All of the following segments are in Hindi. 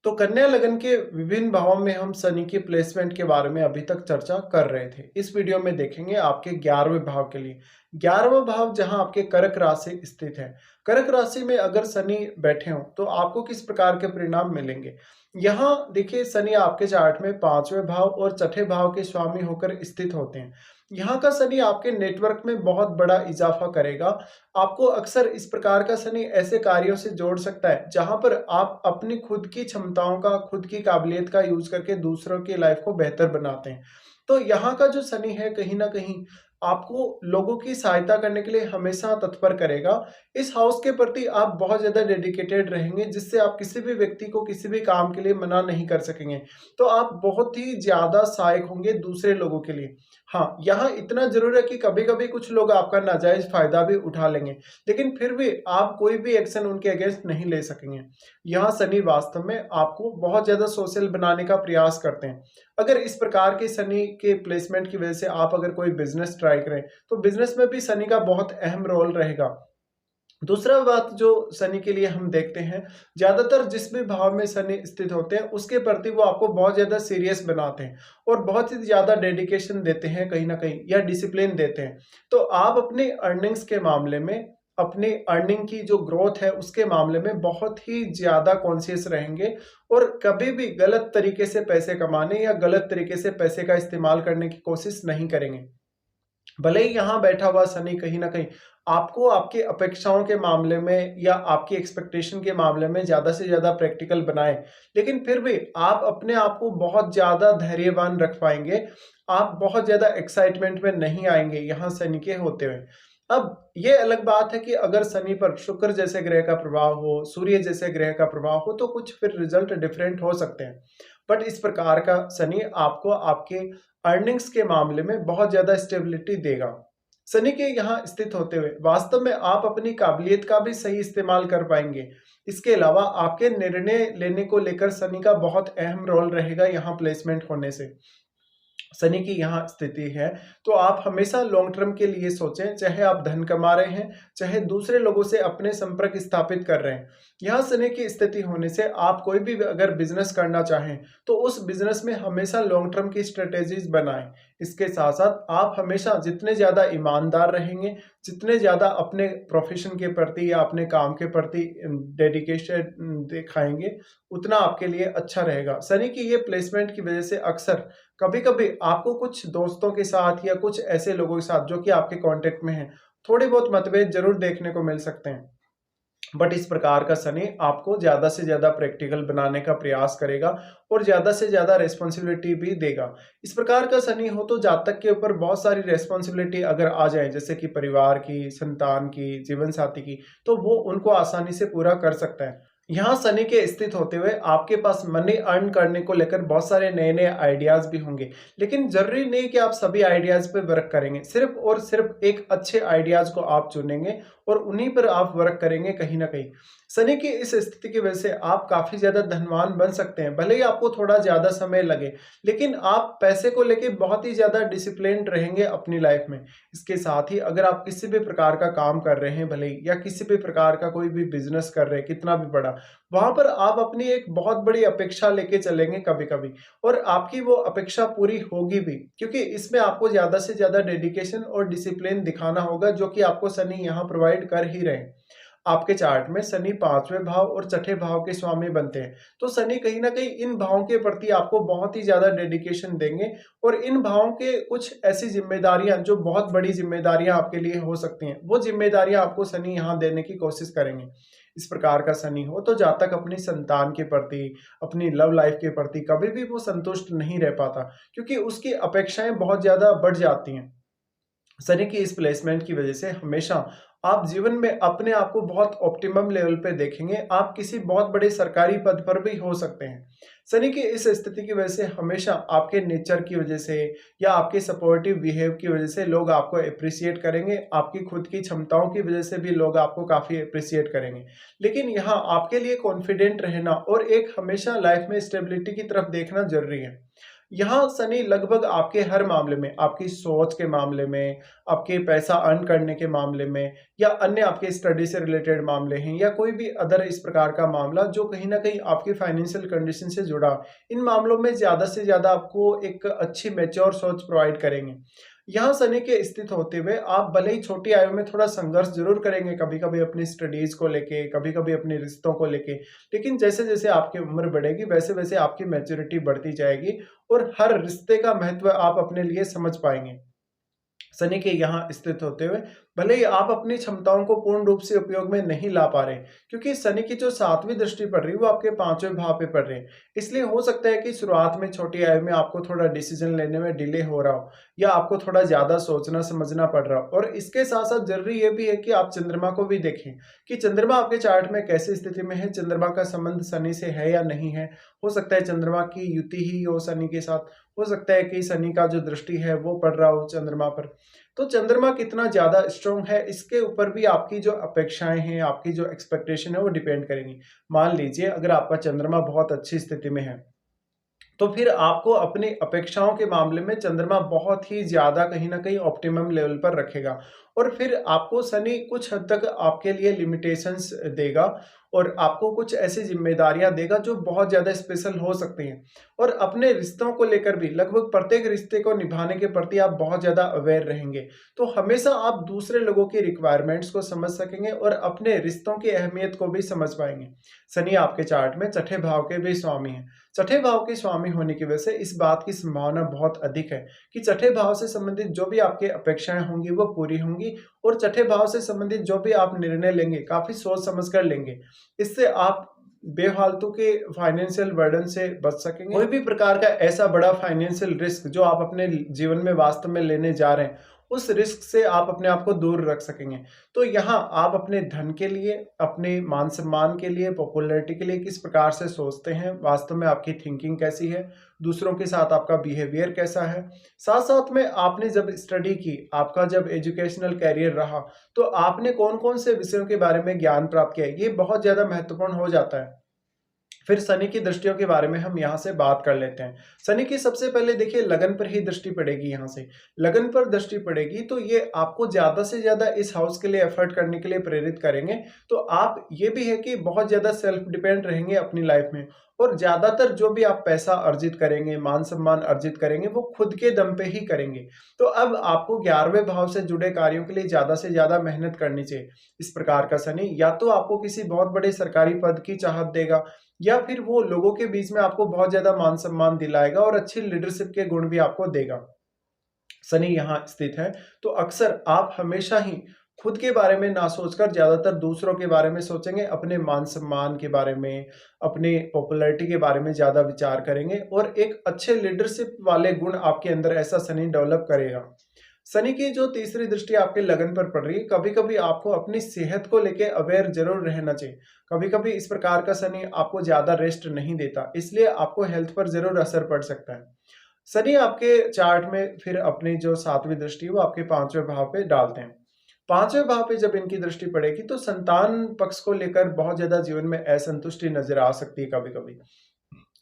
तो कन्या लगन के विभिन्न भावों में हम शनि की प्लेसमेंट के बारे में अभी तक चर्चा कर रहे थे। इस वीडियो में देखेंगे आपके 11वें भाव के लिए। 11वां भाव जहां आपके कर्क राशि स्थित है। कर्क राशि में अगर शनि बैठे हों तो आपको किस प्रकार के परिणाम मिलेंगे। यहाँ देखिए शनि आपके चार्ट में 5वें भाव और छठे भाव के स्वामी होकर स्थित होते हैं। यहाँ का शनि आपके नेटवर्क में बहुत बड़ा इजाफा करेगा। आपको अक्सर इस प्रकार का शनि ऐसे कार्यों से जोड़ सकता है जहां पर आप अपनी खुद की क्षमताओं का, खुद की काबिलियत का यूज करके दूसरों की लाइफ को बेहतर बनाते हैं। तो यहाँ का जो शनि है कहीं ना कहीं आपको लोगों की सहायता करने के लिए हमेशा तत्पर करेगा। इस हाउस के प्रति आप बहुत ज्यादा डेडिकेटेड रहेंगे, जिससे आप किसी भी व्यक्ति को किसी भी काम के लिए मना नहीं कर सकेंगे। तो आप बहुत ही ज्यादा सहायक होंगे दूसरे लोगों के लिए। हाँ, यहाँ इतना जरूर है कि कभी-कभी कुछ लोग आपका नाजायज फायदा भी उठा लेंगे, लेकिन फिर भी आप कोई भी एक्शन उनके अगेंस्ट नहीं ले सकेंगे। यहाँ शनि वास्तव में आपको बहुत ज़्यादा सोशल बनाने का प्रयास करते हैं। अगर इस प्रकार के शनि के प्लेसमेंट की वजह से आप अगर कोई बिज़नेस ट्राई करें, तो बिज़नेस में भी शनि का बहुत अहम रोल रहेगा। दूसरा बात जो शनि के लिए हम देखते हैं, ज्यादातर जिस भी भाव में शनि स्थित होते हैं उसके प्रति वो आपको बहुत ज्यादा सीरियस बनाते हैं और बहुत ही ज्यादा डेडिकेशन देते हैं कहीं ना कहीं, या डिसिप्लिन देते हैं। तो आप अपने अर्निंग्स के मामले में, अपनी अर्निंग की जो ग्रोथ है उसके मामले में बहुत ही ज्यादा कॉन्शियस रहेंगे और कभी भी गलत तरीके से पैसे कमाने या गलत तरीके से पैसे का इस्तेमाल करने की कोशिश नहीं करेंगे। भले ही यहाँ बैठा हुआ शनि कहीं न कहीं आपको आपकी अपेक्षाओं के मामले में या आपकी एक्सपेक्टेशन के मामले में ज़्यादा से ज़्यादा प्रैक्टिकल बनाए, लेकिन फिर भी आप अपने आप को बहुत ज़्यादा धैर्यवान रख पाएँगे। आप बहुत ज़्यादा एक्साइटमेंट में नहीं आएँगे यहाँ शनि के होते हुए। अब ये अलग बात है कि अगर शनि पर शुक्र जैसे ग्रह का प्रभाव हो, सूर्य जैसे ग्रह का प्रभाव हो, तो कुछ फिर रिजल्ट डिफरेंट हो सकते हैं। बट इस प्रकार का शनि आपको आपके अर्निंग्स के मामले में बहुत ज़्यादा स्टेबिलिटी देगा। शनि के यहाँ स्थित होते हुए वास्तव में आप अपनी काबिलियत का भी सही इस्तेमाल कर पाएँगे। इसके अलावा आपके निर्णय लेने को लेकर शनि का बहुत अहम रोल रहेगा यहाँ प्लेसमेंट होने से। शनि की यहाँ स्थिति है, तो आप हमेशा लॉन्ग टर्म के लिए सोचें, चाहे आप धन कमा रहे हैं, चाहे दूसरे लोगों से अपने संपर्क स्थापित कर रहे हैं। यहाँ शनि की स्थिति होने से आप कोई भी अगर बिजनेस करना चाहें, तो उस बिजनेस में हमेशा लॉन्ग टर्म की स्ट्रेटेजीज बनाएं। इसके साथ साथ आप हमेशा जितने ज़्यादा ईमानदार रहेंगे, जितने ज़्यादा अपने प्रोफेशन के प्रति या अपने काम के प्रति डेडिकेशन दिखाएंगे, उतना आपके लिए अच्छा रहेगा। शनि की ये प्लेसमेंट की वजह से अक्सर कभी-कभी आपको कुछ दोस्तों के साथ या कुछ ऐसे लोगों के साथ जो कि आपके कांटेक्ट में हैं, थोड़े बहुत मतभेद ज़रूर देखने को मिल सकते हैं। बट इस प्रकार का शनि आपको ज़्यादा से ज़्यादा प्रैक्टिकल बनाने का प्रयास करेगा और ज़्यादा से ज़्यादा रिस्पॉन्सिबिलिटी भी देगा। इस प्रकार का शनि हो तो जातक के ऊपर बहुत सारी रिस्पॉन्सिबिलिटी अगर आ जाए, जैसे कि परिवार की, संतान की, जीवन साथी की, तो वो उनको आसानी से पूरा कर सकता है। यहाँ शनि के स्थित होते हुए आपके पास मनी अर्न करने को लेकर बहुत सारे नए-नए आइडियाज़ भी होंगे, लेकिन ज़रूरी नहीं कि आप सभी आइडियाज़ पे वर्क करेंगे। सिर्फ़ और सिर्फ़ एक अच्छे आइडियाज़ को आप चुनेंगे और उन्हीं पर आप वर्क करेंगे कहीं न कहीं। शनि की इस स्थिति की वजह से आप काफ़ी ज़्यादा धनवान बन सकते हैं, भले ही आपको थोड़ा ज़्यादा समय लगे, लेकिन आप पैसे को लेके बहुत ही ज़्यादा डिसिप्लिन्ड रहेंगे अपनी लाइफ़ में। इसके साथ ही अगर आप किसी भी प्रकार का काम कर रहे हैं भले ही, या किसी भी प्रकार का कोई भी बिज़नेस कर रहे हैं, कितना भी बड़ा, वहाँ पर आप अपनी एक बहुत बड़ी अपेक्षा लेके चलेंगे कभी-कभी, और आपकी वो अपेक्षा पूरी होगी भी, क्योंकि इसमें आपको ज़्यादा से ज़्यादा डेडिकेशन और डिसिप्लिन दिखाना होगा, जो कि आपको शनि यहाँ प्रोवाइड कर ही रहे हैं। आपके चार्ट में शनि 5वें भाव और छठे भाव के स्वामी बनते हैं, तो शनि कहीं न कहीं इन भावों के प्रति आपको बहुत ही ज़्यादा डेडिकेशन देंगे और इन भावों के कुछ ऐसी ज़िम्मेदारियाँ जो बहुत बड़ी ज़िम्मेदारियाँ आपके लिए हो सकती हैं, वो ज़िम्मेदारियाँ आपको शनि यहाँ देने की कोशिश करेंगे। इस प्रकार का शनि हो तो जातक अपनी संतान के प्रति, अपनी लव लाइफ़ के प्रति कभी भी वो संतुष्ट नहीं रह पाता, क्योंकि उसकी अपेक्षाएँ बहुत ज़्यादा बढ़ जाती हैं। शनि की इस प्लेसमेंट की वजह से हमेशा आप जीवन में अपने आप को बहुत ऑप्टिमम लेवल पे देखेंगे। आप किसी बहुत बड़े सरकारी पद पर भी हो सकते हैं। शनि की इस स्थिति की वजह से हमेशा आपके नेचर की वजह से या आपके सपोर्टिव बिहेव की वजह से लोग आपको एप्रिशिएट करेंगे। आपकी खुद की क्षमताओं की वजह से भी लोग आपको काफ़ी एप्रिशिएट करेंगे। लेकिन यहाँ आपके लिए कॉन्फिडेंट रहना और एक हमेशा लाइफ में स्टेबिलिटी की तरफ देखना ज़रूरी है। यहाँ शनि लगभग आपके हर मामले में, आपकी सोच के मामले में, आपके पैसा अर्न करने के मामले में या अन्य आपके स्टडी से रिलेटेड मामले हैं या कोई भी अदर इस प्रकार का मामला जो कहीं न कहीं आपकी फाइनेंशियल कंडीशन से जुड़ा, इन मामलों में ज़्यादा से ज़्यादा आपको एक अच्छी मैच्योर सोच प्रोवाइड करेंगे। यहाँ शनि के स्थित होते हुए आप भले ही छोटी आयु में थोड़ा संघर्ष ज़रूर करेंगे, कभी-कभी अपनी स्टडीज़ को लेके, कभी-कभी अपने रिश्तों को लेके, लेकिन जैसे-जैसे आपकी उम्र बढ़ेगी, वैसे-वैसे आपकी मैच्योरिटी बढ़ती जाएगी और हर रिश्ते का महत्व आप अपने लिए समझ पाएँगे। शनि के यहाँ स्थित होते हुए भले ही आप अपनी क्षमताओं को पूर्ण रूप से उपयोग में नहीं ला पा रहे, क्योंकि शनि की जो 7वीं दृष्टि पड़ रही है वो आपके 5वें भाव पे पड़ रही है। इसलिए हो सकता है कि शुरुआत में छोटी आयु में आपको थोड़ा डिसीजन लेने में डिले हो रहा हो या आपको थोड़ा ज़्यादा सोचना समझना पड़ रहा हो। और इसके साथ-साथ ज़रूरी ये भी है कि आप चंद्रमा को भी देखें कि चंद्रमा आपके चार्ट में कैसी स्थिति में है, चंद्रमा का संबंध शनि से है या नहीं है। हो सकता है चंद्रमा की युति ही हो शनि के साथ, हो सकता है कि शनि का जो दृष्टि है वो पड़ रहा हो चंद्रमा पर। तो चंद्रमा कितना ज़्यादा स्ट्रॉन्ग है, इसके ऊपर भी आपकी जो अपेक्षाएँ हैं, आपकी जो एक्सपेक्टेशन है वो डिपेंड करेंगी। मान लीजिए अगर आपका चंद्रमा बहुत अच्छी स्थिति में है, तो फिर आपको अपनी अपेक्षाओं के मामले में चंद्रमा बहुत ही ज़्यादा कहीं न कहीं ऑप्टिमम लेवल पर रखेगा और फिर आपको शनि कुछ हद तक आपके लिए लिमिटेशंस देगा और आपको कुछ ऐसी ज़िम्मेदारियाँ देगा जो बहुत ज़्यादा स्पेशल हो सकती हैं। और अपने रिश्तों को लेकर भी लगभग प्रत्येक रिश्ते को निभाने के प्रति आप बहुत ज़्यादा अवेयर रहेंगे। तो हमेशा आप दूसरे लोगों की रिक्वायरमेंट्स को समझ सकेंगे और अपने रिश्तों की अहमियत को भी समझ पाएँगे। शनि आपके चार्ट में छठे भाव के भी स्वामी हैं। छठे भाव के स्वामी होने की वजह से इस बात की संभावना बहुत अधिक है कि छठे भाव से संबंधित जो भी आपकी अपेक्षाएं होंगी वो पूरी होंगी और छठे भाव से संबंधित जो भी आप निर्णय लेंगे काफी सोच समझ कर लेंगे। इससे आप बेफालतू के फाइनेंशियल बर्डन से बच सकेंगे। कोई भी प्रकार का ऐसा बड़ा फाइनेंशियल रिस्क जो आप अपने जीवन में वास्तव में लेने जा रहे हैं, उस रिस्क से आप अपने आप को दूर रख सकेंगे। तो यहाँ आप अपने धन के लिए, अपने मान-सम्मान के लिए, पॉपुलैरिटी के लिए किस प्रकार से सोचते हैं, वास्तव में आपकी थिंकिंग कैसी है, दूसरों के साथ आपका बिहेवियर कैसा है। साथ-साथ में आपने जब स्टडी की, आपका जब एजुकेशनल करियर रहा, तो आपने कौन-कौन से विषयों के बारे में ज्ञान प्राप्त किया, ये बहुत ज़्यादा महत्वपूर्ण हो जाता है। फिर शनि की दृष्टियों के बारे में हम यहाँ से बात कर लेते हैं। शनि की सबसे पहले देखिए लगन पर ही दृष्टि पड़ेगी यहाँ से। लगन पर दृष्टि पड़ेगी तो ये आपको ज़्यादा से ज़्यादा इस हाउस के लिए एफर्ट करने के लिए प्रेरित करेंगे। तो आप ये भी है कि बहुत ज़्यादा सेल्फ डिपेंड रहेंगे अपनी लाइफ में और ज़्यादातर जो भी आप पैसा अर्जित करेंगे, मान-सम्मान अर्जित करेंगे, वो खुद के दम पे ही करेंगे। तो अब आपको 11वें भाव से जुड़े कार्यों के लिए ज़्यादा से ज़्यादा मेहनत करनी चाहिए। इस प्रकार का शनि या तो आपको किसी बहुत बड़े सरकारी पद की चाहत देगा या फिर वो लोगों के बीच में आपको बहुत ज़्यादा मान-सम्मान दिलाएगा और अच्छी लीडरशिप के गुण भी आपको देगा। शनि यहाँ स्थित है, तो अक्सर आप हमेशा ही खुद के बारे में ना सोचकर ज़्यादातर दूसरों के बारे में सोचेंगे, अपने मान-सम्मान के बारे में, अपनी पॉपुलैरिटी के बारे में ज़्यादा विचार करेंगे और एक अच्छे लीडरशिप वाले गुण आपके अंदर ऐसा शनि डेवलप करेगा। शनि की जो तीसरी दृष्टि आपके लगन पर पड़ रही है, कभी-कभी आपको अपनी सेहत को लेके अवेयर ज़रूर रहना चाहिए। कभी-कभी इस प्रकार का शनि आपको ज़्यादा रेस्ट नहीं देता, इसलिए आपको हेल्थ पर ज़रूर असर पड़ सकता है। शनि आपके चार्ट में फिर अपनी जो 7वीं दृष्टि है वो आपके 5वें भाव पे डालते हैं। 5वें भाव पे जब इनकी दृष्टि पड़ेगी तो संतान पक्ष को लेकर बहुत ज़्यादा जीवन में असंतुष्टि नज़र आ सकती है कभी-कभी।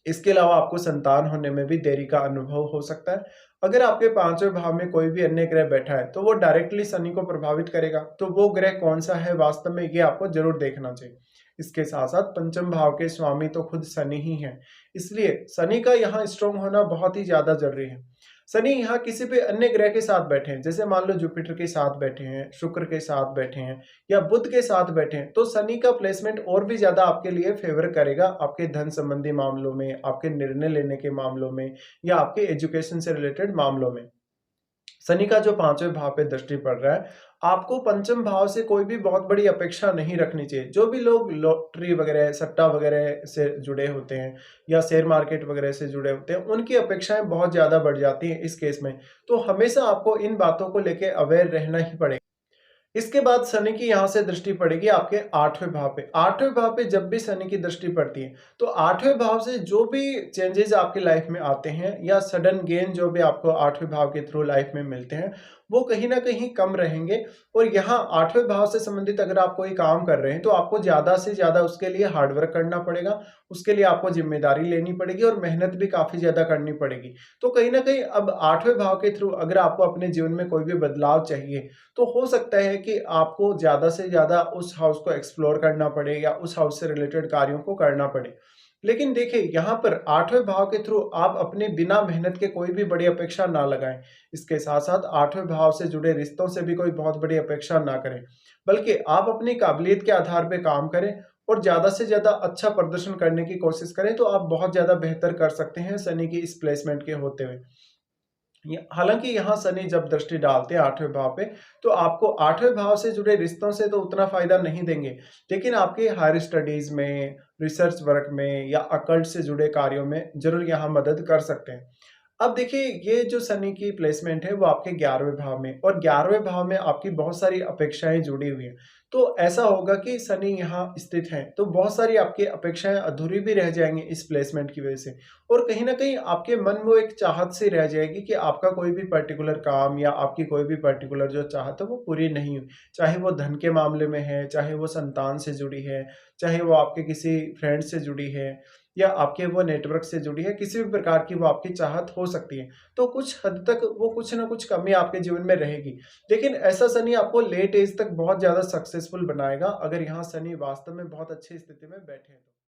इसके अलावा आपको संतान होने में भी देरी का अनुभव हो सकता है। अगर आपके 5वें भाव में कोई भी अन्य ग्रह बैठा है, तो वो डायरेक्टली शनि को प्रभावित करेगा। तो वो ग्रह कौन-सा है वास्तव में ये आपको ज़रूर देखना चाहिए। इसके साथ-साथ पंचम भाव के स्वामी तो खुद शनि ही हैं। इसलिए शनि का यहाँ स्ट्रॉन्ग होना बहुत ही ज़्यादा ज़रूरी है। शनि यहाँ किसी भी अन्य ग्रह के साथ बैठे हैं, जैसे मान लो जुपिटर के साथ बैठे हैं, शुक्र के साथ बैठे हैं या बुध के साथ बैठे हैं, तो शनि का प्लेसमेंट और भी ज़्यादा आपके लिए फेवर करेगा आपके धन संबंधी मामलों में, आपके निर्णय लेने के मामलों में या आपके एजुकेशन से रिलेटेड मामलों में। शनि का जो 5वें भाव पे दृष्टि पड़ रहा है, आपको पंचम भाव से कोई भी बहुत बड़ी अपेक्षा नहीं रखनी चाहिए। जो भी लोग लॉटरी वगैरह, सट्टा वगैरह से जुड़े होते हैं या शेयर मार्केट वगैरह से जुड़े होते हैं, उनकी अपेक्षाएँ बहुत ज़्यादा बढ़ जाती हैं इस केस में। तो हमेशा आपको इन बातों को लेके अवेयर रहना ही पड़ेगा। इसके बाद शनि की यहाँ से दृष्टि पड़ेगी आपके 8वें भाव पे। 8वें भाव पे जब भी शनि की दृष्टि पड़ती है, तो 8वें भाव से जो भी चेंजेज़ आपकी लाइफ में आते हैं या सडन गेन जो भी आपको 8वें भाव के थ्रू लाइफ में मिलते हैं, वो कहीं न कहीं कम रहेंगे। और यहाँ 8वें भाव से संबंधित अगर आप कोई काम कर रहे हैं, तो आपको ज़्यादा से ज़्यादा उसके लिए हार्ड वर्क करना पड़ेगा, उसके लिए आपको ज़िम्मेदारी लेनी पड़ेगी और मेहनत भी काफ़ी ज़्यादा करनी पड़ेगी। तो कहीं न कहीं अब 8वें भाव के थ्रू अगर आपको अपने जीवन में कोई भी बदलाव चाहिए, तो हो सकता है कि आपको ज़्यादा से ज़्यादा उस हाउस को एक्सप्लोर करना पड़े या उस हाउस से रिलेटेड कार्यों को करना पड़े। लेकिन देखिए, यहाँ पर 8वें भाव के थ्रू आप अपने बिना मेहनत के कोई भी बड़ी अपेक्षा ना लगाएँ। इसके साथ-साथ 8वें भाव से जुड़े रिश्तों से भी कोई बहुत बड़ी अपेक्षा ना करें, बल्कि आप अपनी काबिलियत के आधार पे काम करें और ज़्यादा से ज़्यादा अच्छा प्रदर्शन करने की कोशिश करें, तो आप बहुत ज़्यादा बेहतर कर सकते हैं शनि की इस प्लेसमेंट के होते हुए। हालाँकि यहाँ शनि जब दृष्टि डालते हैं 8वें भाव पे, तो आपको 8वें भाव से जुड़े रिश्तों से तो उतना फ़ायदा नहीं देंगे, लेकिन आपके हायर स्टडीज़ में, रिसर्च वर्क में या अकल्ट से जुड़े कार्यों में ज़रूर यहाँ मदद कर सकते हैं। अब देखिए, ये जो शनि की प्लेसमेंट है वो आपके 11वें भाव में, और 11वें भाव में आपकी बहुत सारी अपेक्षाएँ जुड़ी हुई हैं। तो ऐसा होगा कि शनि यहाँ स्थित हैं, तो बहुत सारी आपकी अपेक्षाएँ अधूरी भी रह जाएँगी इस प्लेसमेंट की वज़ह से, और कहीं न कहीं आपके मन में वो एक चाहत सी रह जाएगी कि आपका कोई भी पर्टिकुलर काम या आपकी कोई भी पर्टिकुलर जो चाहत है वो पूरी नहीं हुई। चाहे वो धन के मामले में है, चाहे वो संतान से जुड़ी है, चाहे वो आपके किसी फ्रेंड से जुड़ी है या आपके वो नेटवर्क से जुड़ी है, किसी भी प्रकार की वो आपकी चाहत हो सकती है। तो कुछ हद तक वो कुछ न कुछ कमी आपके जीवन में रहेगी। लेकिन ऐसा शनि आपको लेट एज तक बहुत ज़्यादा सक्सेसफुल बनाएगा, अगर यहाँ शनि वास्तव में बहुत अच्छी स्थिति में बैठे हैं तो।